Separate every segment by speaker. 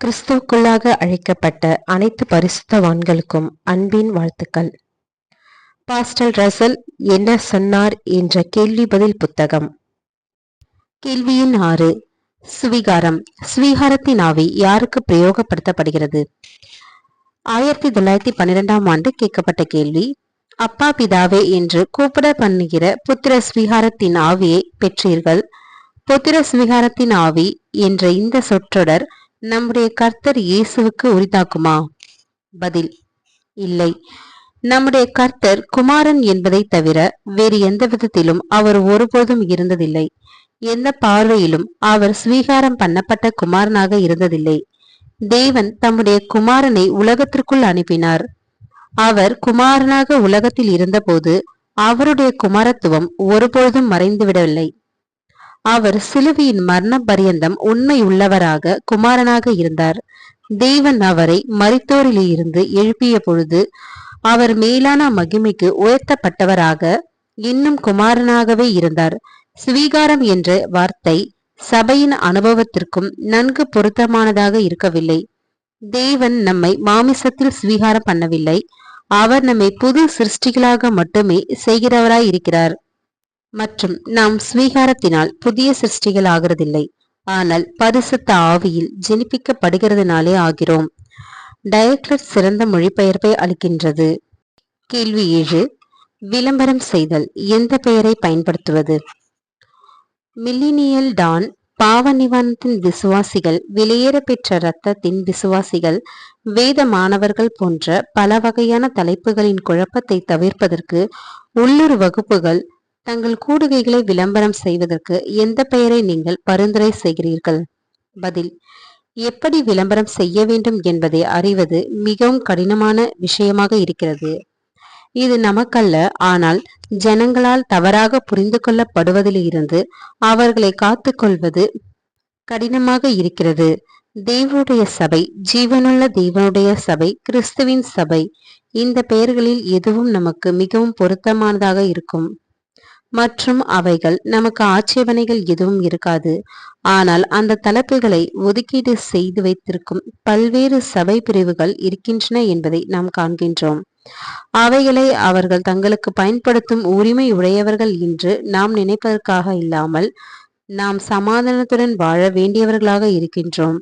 Speaker 1: கிறிஸ்துவுக்குள்ளாக அழைக்கப்பட்ட அனைத்து பரிசுத்தவான்களுக்கும் அன்பின் வாழ்த்துக்கள். பாஸ்டர் ரசல் என்ன சொன்னார் என்ற கேள்வி பதில் புத்தகம். கேள்வி எண் 6. சுவிகாரம். சுவிகாரத்தின் ஆவி யாருக்கு பிரயோகப்படுத்தப்படுகிறது? 1912ஆம் ஆண்டு கேட்கப்பட்ட கேள்வி. அப்பா பிதாவே என்று கூப்பிட பண்ணுகிற புத்திர சுவிகாரத்தின் ஆவியை பெற்றீர்கள். புத்திர சுவிகாரத்தின் ஆவி என்ற இந்த சொற்றொடர் நம்முடைய கர்த்தர் இயேசுவுக்கு உரித்தாக்குமா? பதில் இல்லை. நம்முடைய கர்த்தர் குமாரன் என்பதை தவிர வேறு எந்த விதத்திலும் அவர் ஒருபோதும் இருந்ததில்லை. எந்த பார்வையிலும் அவர் ஸ்வீகாரம் பண்ணப்பட்ட குமாரனாக இருந்ததில்லை. தேவன் தம்முடைய குமாரனை உலகத்திற்குள் அனுப்பினார். அவர் குமாரனாக உலகத்தில் இருந்தபோது அவருடைய குமாரத்துவம் ஒருபொழுதும் மறைந்துவிடவில்லை. அவர் சிலுவையின் மரண பரியந்தம் உண்மை உள்ளவராக குமாரனாக இருந்தார். தேவன் அவரை மரித்தோரில் இருந்து எழுப்பிய பொழுது அவர் மேலான மகிமைக்கு உயர்த்தப்பட்டவராக இன்னும் குமாரனாகவே இருந்தார். சுவீகாரம் என்ற வார்த்தை சபையின் அனுபவத்திற்கும் நன்கு பொருத்தமானதாக இருக்கவில்லை. தேவன் நம்மை மாமிசத்தில் சுவீகாரம் பண்ணவில்லை. அவர் நம்மை புது சிருஷ்டிகளாக மட்டுமே செய்கிறவராய் இருக்கிறார். மற்றும் நாம் ஸ்வீகாரத்தினால் புதிய சிருஷ்டிகள் ஆகிறதில்லை, ஆனால் பரிசுத்த ஆவியில் ஜெனிப்பிக்கப்படுகிறதுனாலே ஆகிறோம். டயக்லட் சிறந்த மொழிபெயர்ப்பை அளிக்கின்றது. கேள்வி 7. விளம்பரம் செய்தல். எந்த பெயரை பயன்படுத்துவது? மில்லினியல் டான், பாவ நிவாரணத்தின் விசுவாசிகள், வெளியேற பெற்ற இரத்தத்தின் விசுவாசிகள், வேத மாணவர்கள் போன்ற பல வகையான தலைப்புகளின் குழப்பத்தை தவிர்ப்பதற்கு உள்ளூர் வகுப்புகள் தங்கள் கூடுகைகளை விளம்பரம் செய்வதற்கு எந்த பெயரை நீங்கள் பரிந்துரை செய்கிறீர்கள்? பதில். எப்படி விளம்பரம் செய்ய வேண்டும் என்பதை அறிவது மிகவும் கடினமான விஷயமாக இருக்கிறது. இது நமக்கல்ல, ஆனால் ஜனங்களால் தவறாக புரிந்து கொள்ளப்படுவதில் இருந்து அவர்களை காத்துக்கொள்வது கடினமாக இருக்கிறது. தேவனுடைய சபை, ஜீவனுள்ள தேவனுடைய சபை, கிறிஸ்துவின் சபை, இந்த பெயர்களில் எதுவும் நமக்கு மிகவும் பொருத்தமானதாக இருக்கும் மற்றும் அவைகள் நமக்கு ஆட்சேபனைகள் எதுவும் இருக்காது. ஆனால் அந்த தலைப்புகளை ஒதுக்கீடு செய்து வைத்திருக்கும் பல்வேறு சபை பிரிவுகள் இருக்கின்றன என்பதை நாம் காண்கின்றோம். அவைகளை அவர்கள் தங்களுக்கு பயன்படுத்தும் உரிமை உடையவர்கள் என்று நாம் நினைப்பதற்காக இல்லாமல் நாம் சமாதானத்துடன் வாழ வேண்டியவர்களாக இருக்கின்றோம்.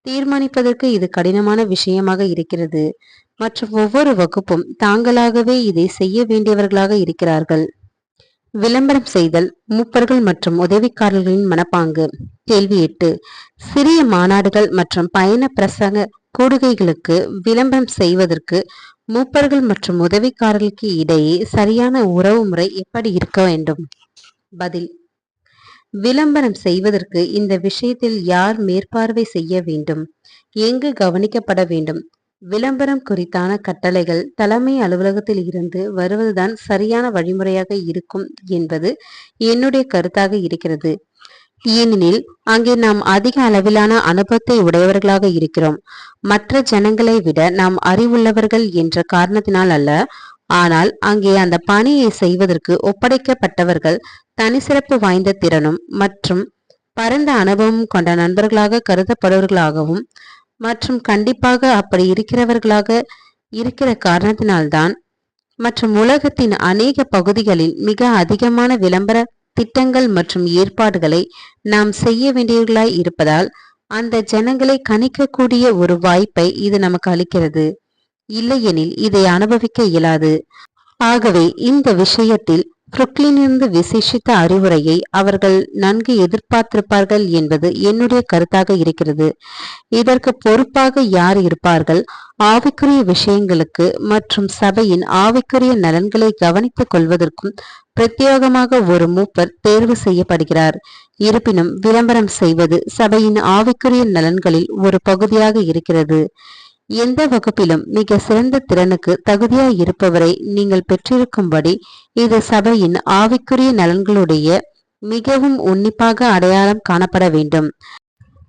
Speaker 1: தீர்மானிப்பதற்கு இது கடினமான விஷயமாக இருக்கிறது மற்றும் ஒவ்வொரு வகுப்பும் தாங்களாகவே இதை செய்ய வேண்டியவர்களாக இருக்கிறார்கள். விளம்பரம் செய்தல், மூப்பர்கள் மற்றும் உதவிக்காரர்களின் மனப்பாங்கு. கேள்வி 8. சிறிய மாநாடுகள் மற்றும் பயண பிரசங்க கூடுகைகளுக்கு விளம்பரம் செய்வதற்கு மூப்பர்கள் மற்றும் உதவிக்காரர்களுக்கு இடையே சரியான உறவு முறை எப்படி இருக்க வேண்டும்? பதில். விளம்பரம் செய்வதற்கு இந்த விஷயத்தில் யார் மேற்பார்வை செய்ய வேண்டும், எங்கு கவனிக்கப்பட வேண்டும்? விளம்பரம் குறித்தான கட்டளைகள் தலைமை அலுவலகத்தில் இருந்து வருவதுதான் சரியான வழிமுறையாக இருக்கும் என்பது என்னுடைய கருத்தாக இருக்கிறது. ஏனெனில் அங்கே நாம் அதிக அளவிலான அனுபவத்தை உடையவர்களாக இருக்கிறோம். மற்ற ஜனங்களை விட நாம் அறிவுள்ளவர்கள் என்ற காரணத்தினால் அல்ல, ஆனால் அங்கே அந்த பணியை செய்வதற்கு ஒப்படைக்கப்பட்டவர்கள் தனிச்சிறப்பு வாய்ந்த திறனும் மற்றும் பரந்த அனுபவம் கொண்ட நண்பர்களாக கருதப்படுவர்களாகவும் மற்றும் கண்டிப்பாக அப்படி இருக்கிறவர்களாக இருக்கிற காரணத்தினால்தான் மற்றும் உலகத்தின் அநேக பகுதிகளில் மிக அதிகமான விளம்பர திட்டங்கள் மற்றும் ஏற்பாடுகளை நாம் செய்ய வேண்டியவர்களாய் இருப்பதால் அந்த ஜனங்களை கணிக்கக்கூடிய ஒரு வாய்ப்பை இது நமக்கு அளிக்கிறது. இல்லையெனில் இதை அனுபவிக்க இயலாது. ஆகவே இந்த விஷயத்தில் புருக்லினிலிருந்து விசேஷித்த அறிவுரையை அவர்கள் நன்கு எதிர்பார்த்திருப்பார்கள் என்பது என்னுடைய கருத்தாக இருக்கிறது. இதற்கு பொறுப்பாக யார் இருப்பார்கள்? ஆவிக்குரிய விஷயங்களுக்கு மற்றும் சபையின் ஆவிக்குரிய நலன்களை கவனித்துக் கொள்வதற்கும் பிரத்யேகமாக ஒரு மூப்பர் தேர்வு செய்யப்படுகிறார். இருப்பினும் விளம்பரம் செய்வது சபையின் ஆவிக்குரிய நலன்களில் ஒரு பகுதியாக இருக்கிறது. எந்த வகுப்பிலும் மிக சிறந்த திறனுக்கு தகுதியாய் இருப்பவரை நீங்கள் பெற்றிருக்கும்படி இது சபையின் ஆவிக்குரிய நலன்களுடைய மிகவும் உன்னிப்பாக அடையாளம் காணப்பட வேண்டும்.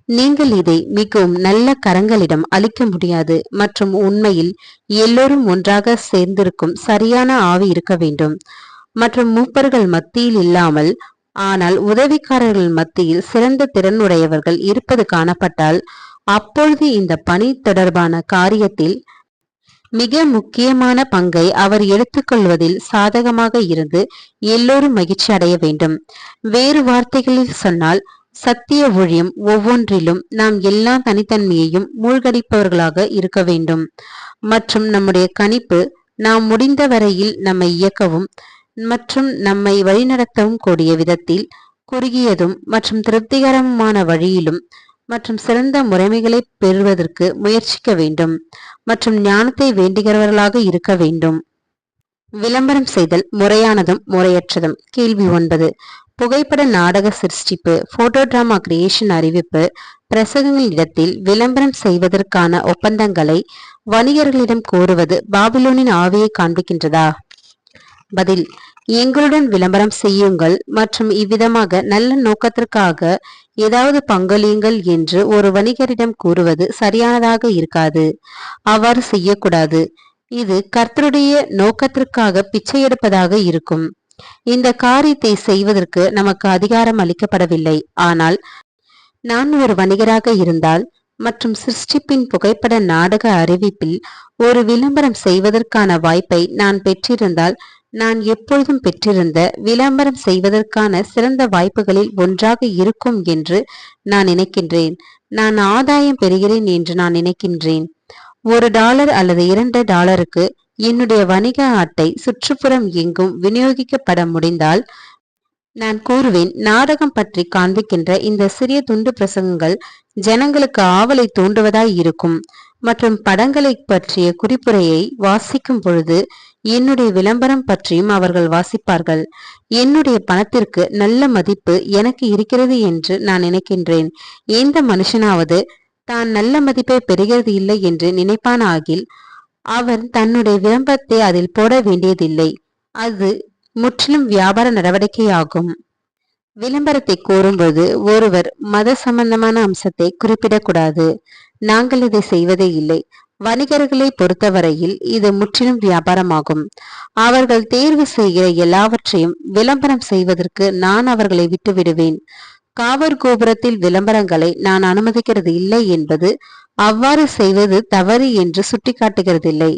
Speaker 1: நீங்கள் இதை மிகவும் நல்ல கரங்களிடம் அளிக்க முடியாது மற்றும் உண்மையில் எல்லோரும் ஒன்றாக சேர்ந்திருக்கும் சரியான ஆவி இருக்க வேண்டும் மற்றும் மூப்பர்கள் மத்தியில் இல்லாமல் ஆனால் உதவிக்காரர்கள் மத்தியில் சிறந்த திறனுடையவர்கள் இருப்பது காணப்பட்டால் அப்பொழுது இந்த பணி தொடர்பான காரியத்தில் மிக முக்கியமான பங்கை அவர் எடுத்துக்கொள்வதில் சாதகமாக இருந்து எல்லோரும் மகிழ்ச்சி அடைய வேண்டும். வேறு வார்த்தைகளில் சொன்னால், சத்திய ஊழியம் ஒவ்வொன்றிலும் நாம் எல்லா தனித்தன்மையையும் மூழ்கடிப்பவர்களாக இருக்க வேண்டும். மற்றும் நம்முடைய கணிப்பு நாம் முடிந்த வரையில் நம்மை இயக்கவும் மற்றும் நம்மை வழிநடத்தவும் கூடிய விதத்தில் குறுகியதும் மற்றும் திருப்திகரமான வழியிலும் மற்றும் சிறந்த முறைமைகளை பெறுவதற்கு முயற்சிக்க வேண்டும் மற்றும் ஞானத்தை வேண்டுகிறவர்களாக இருக்க வேண்டும். விளம்பரம் செய்தல் முறையானதும் முறையற்றதும். கேள்வி 9. புகைப்பட நாடக சிருஷ்டிப்பு, போட்டோ டிராமா கிரியேஷன், அறிவிப்பு பிரசங்கங்கள் இடத்தில் விளம்பரம் செய்வதற்கான ஒப்பந்தங்களை வணிகர்களிடம் கோருவது பாபிலோனின் ஆவியை காண்பிக்கின்றதா? பதில்: எங்களுடன் விளம்பரம் செய்யுங்கள் மற்றும் இவ்விதமாக நல்ல நோக்கத்திற்காக ஏதாவது பங்களியுங்கள் என்று ஒரு வணிகரிடம் கூறுவது சரியானதாக இருக்காது. அவ்வாறு செய்யக்கூடாது. இது கர்த்தருடைய நோக்கத்திற்காக பிச்சை எடுப்பதாக இருக்கும். இந்த காரியத்தை செய்வதற்கு நமக்கு அதிகாரம் அளிக்கப்படவில்லை. ஆனால் நான் ஒரு வணிகராக இருந்தால் மற்றும் சிருஷ்டிப்பின் புகைப்பட நாடக அறிவிப்பில் ஒரு விளம்பரம் செய்வதற்கான வாய்ப்பை நான் பெற்றிருந்தால், நான் எப்பொழுதும் பெற்றிருந்த விளம்பரம் செய்வதற்கான சிறந்த வாய்ப்புகளில் ஒன்றாக இருக்கும் என்று நான் நினைக்கின்றேன். நான் ஆதாயம் பெறுகிறேன் என்று நான் நினைக்கின்றேன். $1 அல்லது $2 என்னுடைய வணிக அட்டை சுற்றுப்புறம் எங்கும் விநியோகிக்கப்பட முடிந்தால், நான் கூறுவேன், நாடகம் பற்றி காண்பிக்கின்ற இந்த சிறிய துண்டு பிரசங்கங்கள் ஜனங்களுக்கு ஆவலை தூண்டுவதாய் இருக்கும் மற்றும் படங்களை பற்றிய குறிப்புரையை வாசிக்கும் பொழுது என்னுடைய விளம்பரம் பற்றியும் அவர்கள் வாசிப்பார்கள். என்னுடைய பணத்திற்கு நல்ல மதிப்பு எனக்கு இருக்கிறது என்று நான் நினைக்கின்றேன். எந்த மனுஷனாவது தான் நல்ல மதிப்பை பெறுகிறது இல்லை என்று நினைப்பானாகில் அவன் தன்னுடைய விளம்பரத்தை அதில் போட வேண்டியதில்லை. அது முற்றிலும் வியாபார நடவடிக்கையாகும். விளம்பரத்தை கோரும்போது ஒருவர் மத சம்பந்தமான அம்சத்தை குறிப்பிடக்கூடாது. நாங்கள் இதை செய்வதே இல்லை. வணிகர்களை பொறுத்தவரையில் இது முற்றிலும் வியாபாரமாகும். அவர்கள் தேர்வு செய்கிற எல்லாவற்றையும் விளம்பரம் செய்வதற்கு நான் அவர்களை விட்டுவிடுவேன். காவற் கோபுரத்தில் விளம்பரங்களை நான் அனுமதிக்கிறது இல்லை என்பது அவ்வாறு செய்வது தவறு என்று சுட்டிக்காட்டுகிறதில்லை.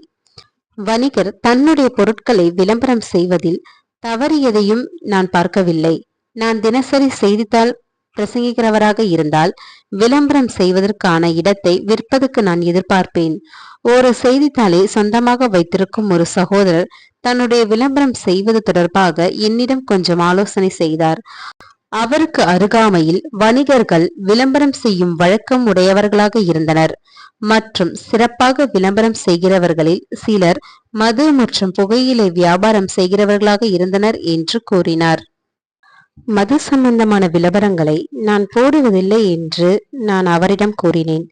Speaker 1: வணிகர் தன்னுடைய பொருட்களை விளம்பரம் செய்வதில் தவறு எதையும் நான் பார்க்கவில்லை. நான் தினசரி செய்தித்தாள் பிரசங்கிக்கிறவராக இருந்தால் விளம்பரம் செய்வதற்கான இடத்தை விற்பதற்கு நான் எதிர்பார்ப்பேன். ஒரு செய்தித்தாளை சொந்தமாக வைத்திருக்கும் ஒரு சகோதரர் தன்னுடைய விளம்பரம் செய்வது தொடர்பாக என்னிடம் கொஞ்சம் ஆலோசனை செய்தார். அவருக்கு அருகாமையில் வணிகர்கள் விளம்பரம் செய்யும் வழக்கம் உடையவர்களாக இருந்தனர் மற்றும் சிறப்பாக விளம்பரம் செய்கிறவர்களில் சிலர் மது மற்றும் புகையிலை வியாபாரம் செய்கிறவர்களாக இருந்தனர் என்று கூறினார். மது சம்பந்தமான விளம்பரங்களை நான் போடுவதில்லை என்று நான் அவரிடம் கூறினேன்.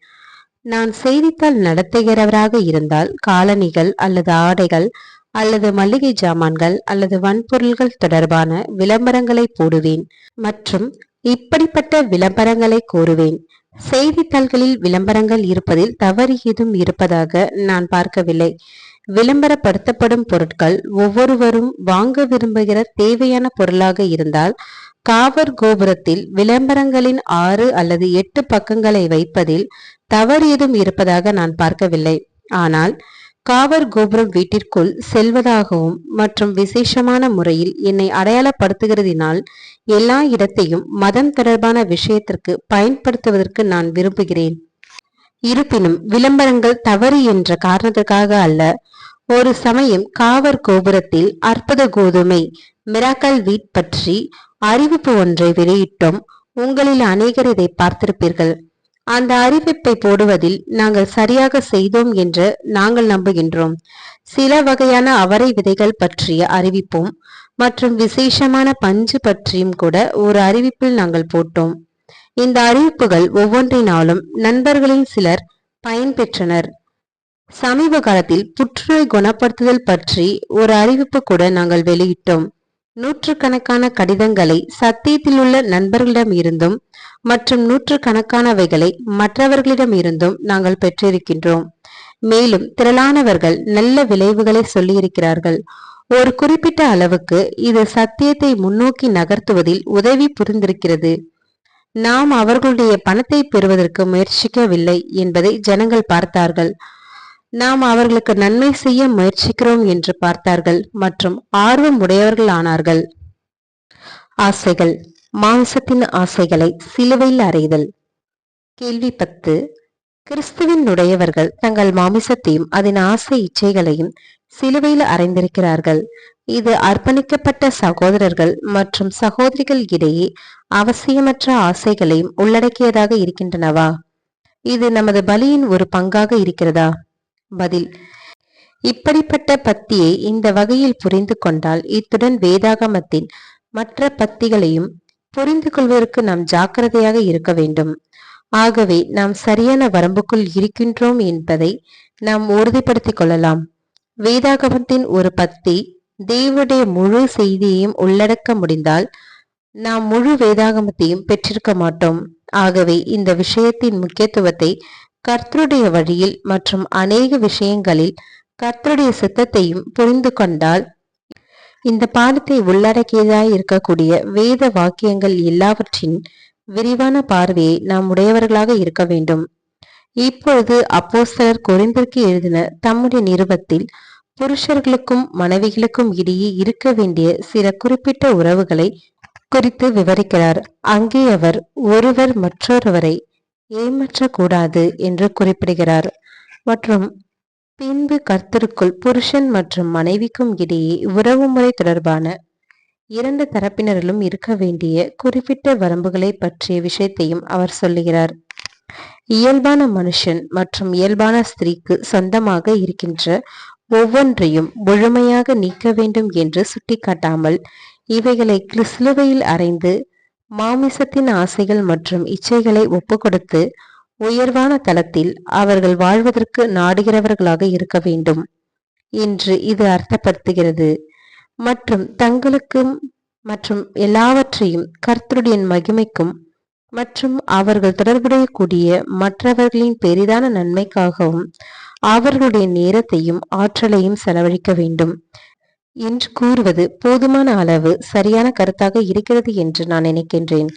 Speaker 1: நான் செய்தித்தாள் நடத்துகிறவராக இருந்தால் காலணிகள் அல்லது ஆடைகள் அல்லது மளிகை ஜாமான்கள் அல்லது வன்பொருள்கள் தொடர்பான விளம்பரங்களை போடுவேன் மற்றும் இப்படிப்பட்ட விளம்பரங்களை கோருவேன். செய்தித்தாள்களில் விளம்பரங்கள் இருப்பதில் தவறு ஏதும் இருப்பதாக நான் பார்க்கவில்லை. விளம்பரப்படுத்தப்படும் பொருட்கள் ஒவ்வொருவரும் வாங்க விரும்புகிற தேவையான பொருளாக இருந்தால், காவற் கோபுரத்தில் விளம்பரங்களின் 6 அல்லது 8 பக்கங்களை வைப்பதில் தவறு ஏதும் இருப்பதாக நான் பார்க்கவில்லை. ஆனால் காவற் கோபுரம் வீட்டிற்குள் செல்வதாகவும் மற்றும் விசேஷமான முறையில் என்னை அடையாளப்படுத்துகிறதினால் எல்லா இடத்தையும் மதம் தொடர்பான விஷயத்திற்கு பயன்படுத்துவதற்கு நான் விரும்புகிறேன். இருப்பினும் விளம்பரங்கள் தவறு என்ற காரணத்திற்காக அல்ல. ஒரு சமயம் காவற் கோபுரத்தில் அற்புத கோதுமை மிராக்கல் வீட் பற்றி அறிவிப்பு ஒன்றை வெளியிட்டோம். உங்களில் அநேகர் இதை பார்த்திருப்பீர்கள். அந்த அறிவிப்பை போடுவதில் நாங்கள் சரியாக செய்தோம் என்று நாங்கள் நம்புகின்றோம். சில வகையான அவரை விதைகள் பற்றிய அறிவிப்பும் மற்றும் விசேஷமான பஞ்சு பற்றியும் கூட ஒரு அறிவிப்பில் நாங்கள் போட்டோம். இந்த அறிவிப்புகள் ஒவ்வொன்றினாலும் நண்பர்களின் சிலர் பயன்பெற்றனர். சமீப காலத்தில் புற்றுநோய் குணப்படுத்துதல் பற்றி ஒரு அறிவிப்பு கூட நாங்கள் வெளியிட்டோம். நூற்றுக்கணக்கான கடிதங்களை சத்தியத்தில் உள்ள நண்பர்களிடம் இருந்தும் மற்றும் நூற்றுக்கணக்கானவைகளை மற்றவர்களிடம் இருந்தும் நாங்கள் பெற்றிருக்கின்றோம். மேலும் திரளானவர்கள் நல்ல விளைவுகளை சொல்லியிருக்கிறார்கள். ஒரு குறிப்பிட்ட அளவுக்கு இது சத்தியத்தை முன்னோக்கி நகர்த்துவதில் உதவி புரிந்திருக்கிறது. நாம் அவர்களுடைய பணத்தை பெறுவதற்கு முயற்சிக்கவில்லை என்பதை ஜனங்கள் பார்த்தார்கள். நாம் அவர்களுக்கு நன்மை செய்ய முயற்சிக்கிறோம் என்று பார்த்தார்கள் மற்றும் ஆர்வம் உடையவர்கள் ஆனார்கள். ஆசைகள். மாம்சத்தின் ஆசைகளை சிலுவையில் அறைதல். கேள்வி 10. கிறிஸ்துவின் உடையவர்கள் தங்கள் மாமிசத்தையும் அதன் ஆசை இச்சைகளையும் சிலுவையில் அறைந்திருக்கிறார்கள். இது அர்ப்பணிக்கப்பட்ட சகோதரர்கள் மற்றும் சகோதரிகள் இடையே அவசியமற்ற ஆசைகளையும் உள்ளடக்கியதாக இருக்கின்றனவா? இது நமது பலியின் ஒரு பங்காக இருக்கிறதா? பதில்: இப்படிப்பட்ட பத்தியை இந்த வகையில் புரிந்து கொண்டால் இத்துடன் வேதாகமத்தின் மற்ற பத்திகளையும் புரிந்து கொள்வதற்கு நாம் ஜாக்கிரதையாக இருக்க வேண்டும். ஆகவே நாம் சரியான வரம்புக்குள் இருக்கின்றோம் என்பதை நாம் உறுதிப்படுத்திக் கொள்ளலாம். வேதாகமத்தின் ஒரு பத்தி தேவனுடைய முழு செய்தியையும் உள்ளடக்க முடிந்தால் நாம் முழு வேதாகமத்தையும் பெற்றிருக்க மாட்டோம். ஆகவே இந்த விஷயத்தின் முக்கியத்துவத்தை கர்த்தருடைய வழியில் மற்றும் அநேக விஷயங்களில் கர்த்தருடைய சித்தத்தையும் புரிந்து கொண்டால் இந்த பாடத்தை உள்ளடக்கியதாய் இருக்கக்கூடிய வேத வாக்கியங்கள் எல்லாவற்றின் விரிவான பார்வையை நாம் உடையவர்களாக இருக்க வேண்டும். இப்பொழுது அப்போஸ்தலர் கொரிந்திற்கு எழுதின தம்முடைய நிருபத்தில் புருஷர்களுக்கும் மனைவிகளுக்கும் இடையே இருக்க வேண்டிய சில குறிப்பிட்ட உறவுகளை குறித்து விவரிக்கிறார். அங்கே அவர் ஒருவர் மற்றொருவரை ஏமாற்றக்கூடாது என்று குறிப்பிடுகிறார். மற்றும் பின்பு கர்த்தருக்குள் புருஷன் மற்றும் மனைவிக்கும் இடையே உறவு முறை தொடர்பான இரண்டு தரப்பினரிலும் இருக்க வேண்டிய குறிப்பிட்ட வரம்புகளை பற்றிய விஷயத்தையும் அவர் சொல்லுகிறார். இயல்பான மனுஷன் மற்றும் இயல்பான ஸ்திரீக்கு சொந்தமாக இருக்கின்ற ஒவ்வொன்றையும் முழுமையாக நீக்க வேண்டும் என்று சுட்டிக்காட்டாமல் இவைகளை சிலுவையில் அறைந்து மாமிசத்தின் ஆசைகள் மற்றும் இச்சைகளை ஒப்புக்கொடுத்து உயர்வான தளத்தில் அவர்கள் வாழ்வதற்கு நாடுகிறவர்களாக இருக்க வேண்டும் என்று இது அர்த்தப்படுத்துகிறது. மற்றும் தங்களுக்கும் மற்றும் எல்லாவற்றையும் கர்த்தருடைய மகிமைக்கும் மற்றும் அவர்கள் தொடர்புடைய கூடிய மற்றவர்களின் பெரிதான நன்மைக்காகவும் அவர்களுடைய நேரத்தையும் ஆற்றலையும் செலவழிக்க வேண்டும் என்று கூறுவது போதுமான அளவு சரியான கருத்தாக இருக்கிறது என்று நான் நினைக்கின்றேன்.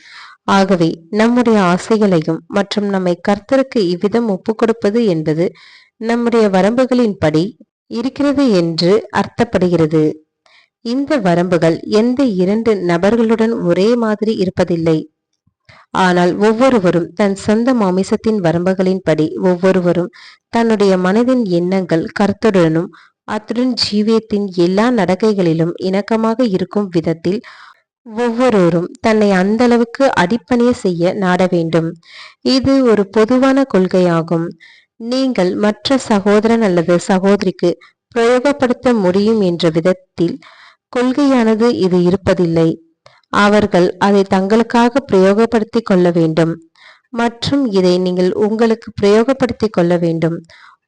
Speaker 1: ஆகவே நம்முடைய ஆசைகளையும் மற்றும் நம்மை கர்த்தருக்கு இவ்விதம் ஒப்புக்கொடுப்பது என்பது நம்முடைய வரம்புகளின்படி இருக்கிறது என்று அர்த்தப்படுகிறது. இந்த வரம்புகள் எந்த இரண்டு நபர்களுடன் ஒரே மாதிரி இருப்பதில்லை. ஆனால் ஒவ்வொருவரும் தன் சொந்த மாமிசத்தின் வரம்புகளின்படி ஒவ்வொருவரும் தன்னுடைய மனதின் எண்ணங்கள் கர்த்தருடனும் அத்துடன் ஜீவியத்தின் எல்லா நடக்கைகளிலும் இணக்கமாக இருக்கும் விதத்தில் ஒவ்வொருவரும் தன்னை அந்த அளவுக்கு அடிப்பணிய செய்ய நாட வேண்டும். இது ஒரு பொதுவான கொள்கையாகும். நீங்கள் மற்ற சகோதரன் அல்லது சகோதரிக்கு பிரயோகப்படுத்த முடியும் என்ற விதத்தில் கொள்கையானது இது இருப்பதில்லை. அவர்கள் அதை தங்களுக்காக பிரயோகப்படுத்தி கொள்ள வேண்டும் மற்றும் இதை நீங்கள் உங்களுக்கு பிரயோகப்படுத்தி கொள்ள வேண்டும்.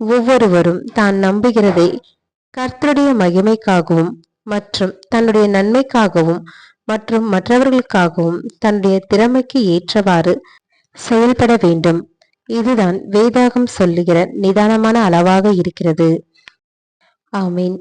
Speaker 1: ஒவ்வொருவரும் தான் நம்புகிறதை கர்த்தருடைய மகிமைக்காகவும் மற்றும் தன்னுடைய நன்மைக்காகவும் மற்றும் மற்றவர்களுக்காகவும் தன்னுடைய திறமைக்கு ஏற்றவாறு செயல்பட வேண்டும். இதுதான் வேதாகம் சொல்லுகிற நிதானமான அளவாக இருக்கிறது. ஆமீன்.